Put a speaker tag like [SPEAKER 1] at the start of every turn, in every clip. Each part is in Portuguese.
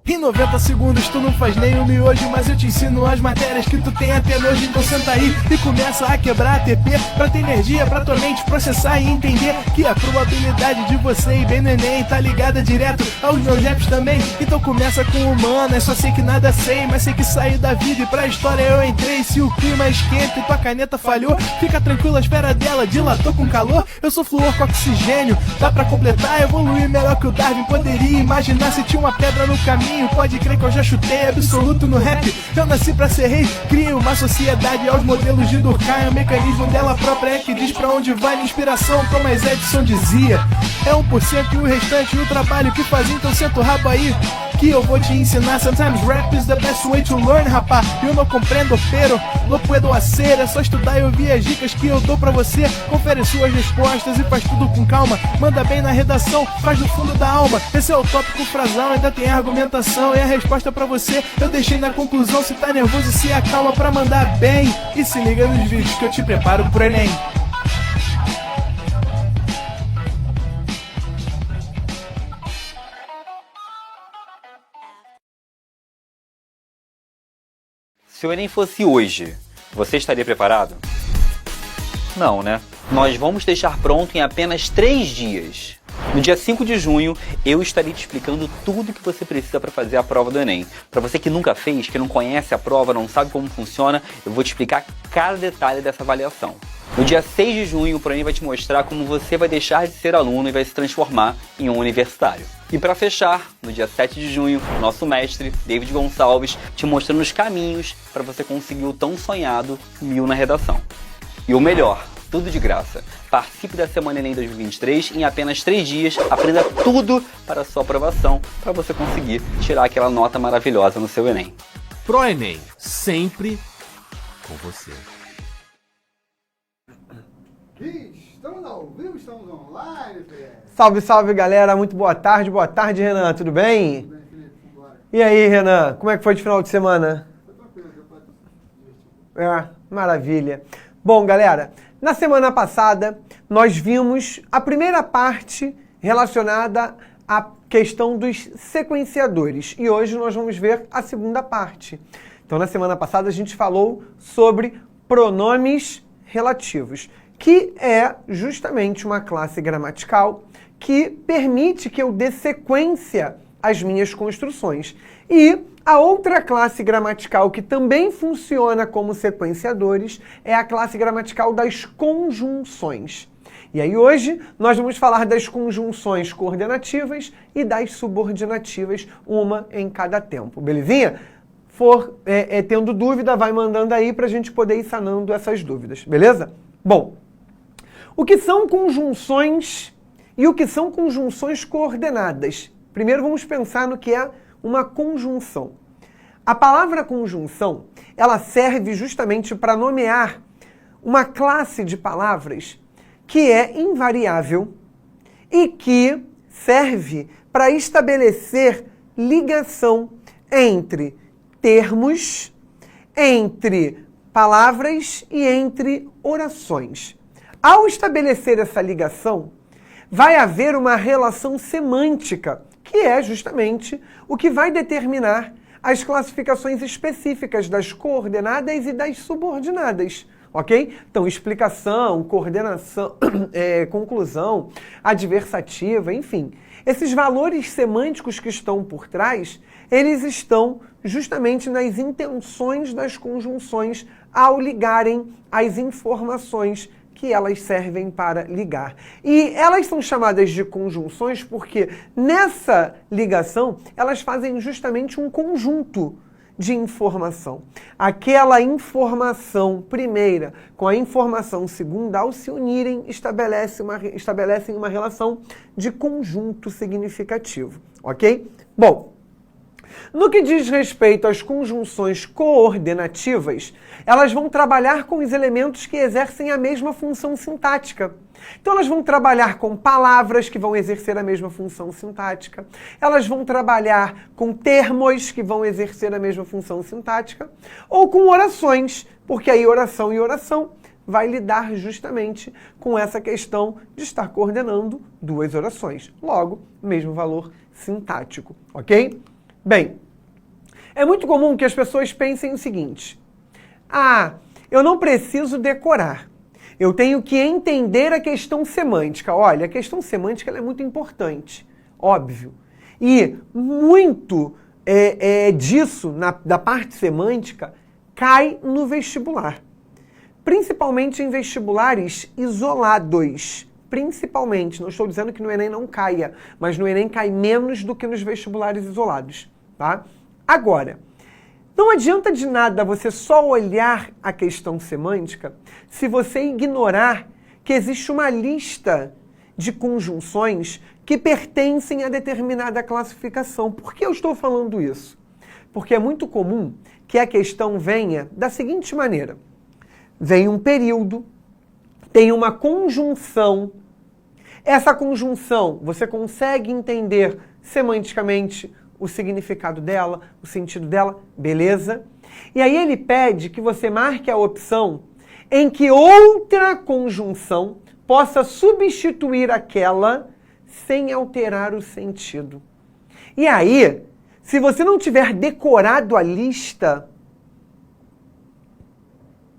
[SPEAKER 1] Em 90 segundos tu não faz nem um miojo, mas eu te ensino as matérias que tu tem até nojo. Então senta aí e começa a quebrar ATP pra ter energia pra tua mente processar e entender que a probabilidade de você ir bem no Enem tá ligada direto aos meus raps também. Então começa com humanas, só sei que nada sei, mas sei que saí da vida e pra história eu entrei. Se o clima esquenta e tua caneta falhou, fica tranquilo, a espera dela dilatou com calor. Eu sou flúor com oxigênio, dá pra completar, evoluir melhor que o Darwin poderia imaginar. Se tinha uma pedra no caminho, pode crer que eu já chutei absoluto no rap. Eu nasci pra ser rei, crio uma sociedade aos modelos de Durkheim. O mecanismo dela própria é que diz pra onde vai minha inspiração. Thomas Edison dizia: é 1% e o restante o trabalho que fazia. Então senta o rabo aí que eu vou te ensinar. Sometimes rap is the best way to learn, rapá. Eu não compreendo, pero não puedo hacer. É só estudar e ouvir as dicas que eu dou pra você. Confere suas respostas e faz tudo com calma. Manda bem na redação, faz do fundo da alma. Esse é o tópico frasal, ainda tem argumentação. E a resposta pra você eu deixei na conclusão. Se tá nervoso, se acalma pra mandar bem. E se liga nos vídeos que eu te preparo pro Enem.
[SPEAKER 2] Se o Enem fosse hoje, você estaria preparado? Não, né? Nós vamos deixar pronto em apenas 3 dias. No dia 5 de junho, eu estarei te explicando tudo que você precisa para fazer a prova do Enem. Para você que nunca fez, que não conhece a prova, não sabe como funciona, eu vou te explicar cada detalhe dessa avaliação. No dia 6 de junho, o ProEnem vai te mostrar como você vai deixar de ser aluno e vai se transformar em um universitário. E para fechar, no dia 7 de junho, nosso mestre, David Gonçalves, te mostrando os caminhos para você conseguir o tão sonhado 1000 na redação. E o melhor, tudo de graça. Participe da Semana Enem 2023 em apenas 3 dias, aprenda tudo para a sua aprovação, para você conseguir tirar aquela nota maravilhosa no seu Enem.
[SPEAKER 3] ProEnem, sempre com você.
[SPEAKER 4] Estamos ao vivo, estamos online, Fê.
[SPEAKER 5] Salve, salve, galera. Muito boa tarde, Renan. Tudo bem?
[SPEAKER 4] Tudo bem, Felipe? Vambora.
[SPEAKER 5] E aí, Renan, como é que foi de final de semana?
[SPEAKER 4] Foi tranquilo, deu pra divertir.
[SPEAKER 5] É, maravilha. Bom, galera, na semana passada nós vimos a primeira parte relacionada à questão dos sequenciadores e hoje nós vamos ver a segunda parte. Então, na semana passada a gente falou sobre pronomes relativos, que é justamente uma classe gramatical que permite que eu dê sequência às minhas construções. E a outra classe gramatical que também funciona como sequenciadores é a classe gramatical das conjunções. E aí hoje nós vamos falar das conjunções coordenativas e das subordinativas, uma em cada tempo, belezinha? Tendo dúvida, vai mandando aí para a gente poder ir sanando essas dúvidas, beleza? Bom, o que são conjunções e o que são conjunções coordenadas? Primeiro vamos pensar no que é uma conjunção. A palavra conjunção, ela serve justamente para nomear uma classe de palavras que é invariável e que serve para estabelecer ligação entre termos, entre palavras e entre orações. Ao estabelecer essa ligação, vai haver uma relação semântica, que é justamente o que vai determinar as classificações específicas das coordenadas e das subordinadas, ok? Então, explicação, coordenação, conclusão, adversativa, enfim. Esses valores semânticos que estão por trás, eles estão justamente nas intenções das conjunções ao ligarem as informações que elas servem para ligar. E elas são chamadas de conjunções porque nessa ligação elas fazem justamente um conjunto de informação. Aquela informação primeira com a informação segunda, ao se unirem, estabelecem uma relação de conjunto significativo, ok? Bom, No que diz respeito às conjunções coordenativas, elas vão trabalhar com os elementos que exercem a mesma função sintática. Então elas vão trabalhar com palavras que vão exercer a mesma função sintática, elas vão trabalhar com termos que vão exercer a mesma função sintática, ou com orações, porque aí oração e oração vai lidar justamente com essa questão de estar coordenando duas orações. Logo, mesmo valor sintático, ok? Bem, é muito comum que as pessoas pensem o seguinte: ah, eu não preciso decorar, eu tenho que entender a questão semântica. Olha, a questão semântica ela é muito importante, óbvio. E muito disso, da parte semântica, cai no vestibular. Principalmente em vestibulares isolados. Principalmente, não estou dizendo que no Enem não caia, mas no Enem cai menos do que nos vestibulares isolados. Tá? Agora, não adianta de nada você só olhar a questão semântica se você ignorar que existe uma lista de conjunções que pertencem a determinada classificação. Por que eu estou falando isso? Porque é muito comum que a questão venha da seguinte maneira. Vem um período, tem uma conjunção. Essa conjunção, você consegue entender semanticamente o significado dela, o sentido dela, beleza? E aí ele pede que você marque a opção em que outra conjunção possa substituir aquela sem alterar o sentido. E aí, se você não tiver decorado a lista,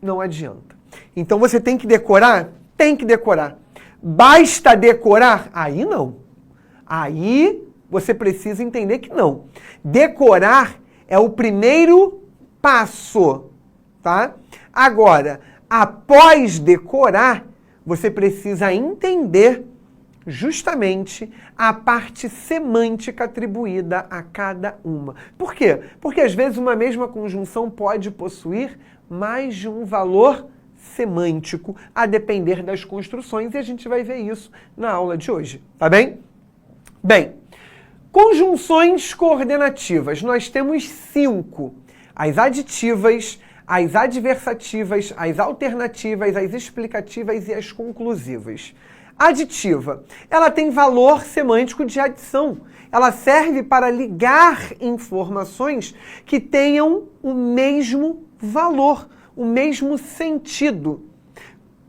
[SPEAKER 5] não adianta. Então você tem que decorar? Tem que decorar. Basta decorar? Aí não. Aí você precisa entender que não. Decorar é o primeiro passo, tá? Agora, após decorar, você precisa entender justamente a parte semântica atribuída a cada uma. Por quê? Porque às vezes uma mesma conjunção pode possuir mais de um valor semântico, a depender das construções, e a gente vai ver isso na aula de hoje, tá bem? Bem, conjunções coordenativas, nós temos 5. As aditivas, as adversativas, as alternativas, as explicativas e as conclusivas. Aditiva, ela tem valor semântico de adição. Ela serve para ligar informações que tenham o mesmo valor, o mesmo sentido.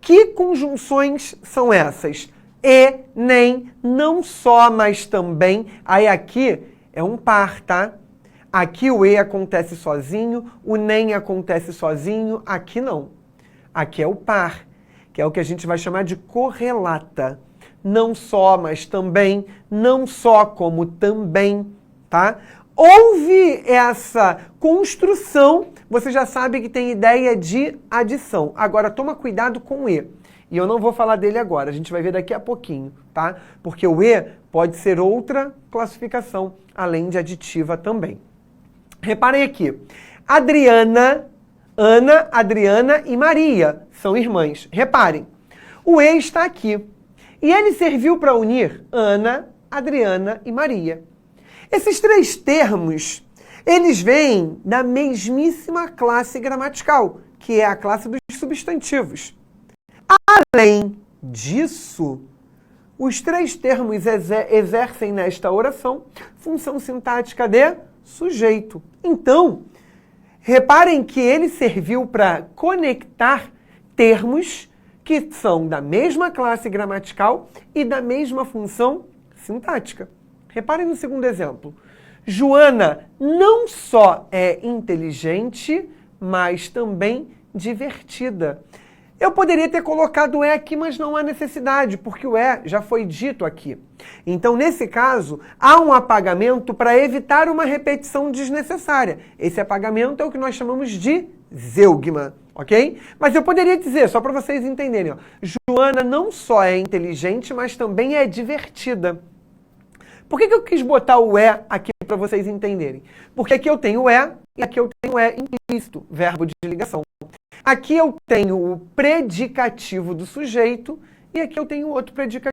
[SPEAKER 5] Que conjunções são essas? E, nem, não só, mas também. Aí aqui é um par, tá? Aqui o e acontece sozinho, o nem acontece sozinho, aqui não. Aqui é o par, que é o que a gente vai chamar de correlata. Não só, mas também, não só como também, tá? Houve essa construção, você já sabe que tem ideia de adição. Agora, toma cuidado com o e. E eu não vou falar dele agora, a gente vai ver daqui a pouquinho, tá? Porque o e pode ser outra classificação, além de aditiva também. Reparem aqui, Adriana, Ana, Adriana e Maria são irmãs. Reparem, o e está aqui. E ele serviu para unir Ana, Adriana e Maria. Esses 3 termos, eles vêm da mesmíssima classe gramatical, que é a classe dos substantivos. Além disso, os 3 termos exercem nesta oração função sintática de sujeito. Então, reparem que ele serviu para conectar termos que são da mesma classe gramatical e da mesma função sintática. Reparem no segundo exemplo. Joana não só é inteligente, mas também divertida. Eu poderia ter colocado o e aqui, mas não há necessidade, porque o e já foi dito aqui. Então, nesse caso, há um apagamento para evitar uma repetição desnecessária. Esse apagamento é o que nós chamamos de zeugma, ok? Mas eu poderia dizer, só para vocês entenderem, ó, Joana não só é inteligente, mas também é divertida. Por que eu quis botar o e aqui para vocês entenderem? Porque aqui eu tenho o e e aqui eu tenho o e implícito, verbo de ligação. Aqui eu tenho o predicativo do sujeito e aqui eu tenho outro predicativo.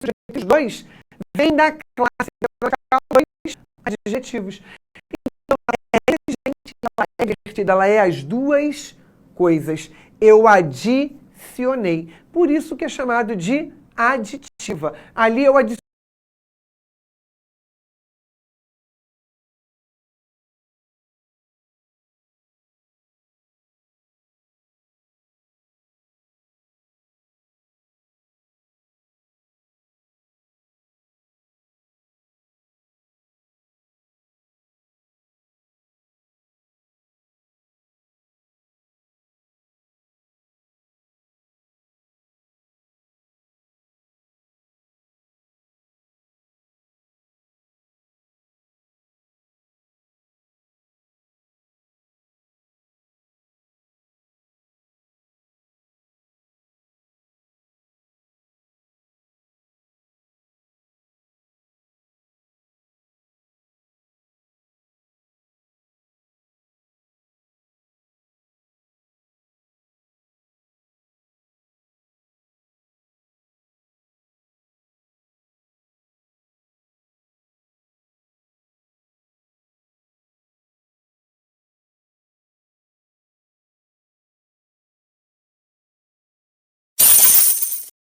[SPEAKER 5] sujeitos 2 vem da classe dois adjetivos. Então, ela é exigente, ela é invertida, ela é as duas coisas. Eu adicionei. Por isso que é chamado de aditiva. Ali eu adicionei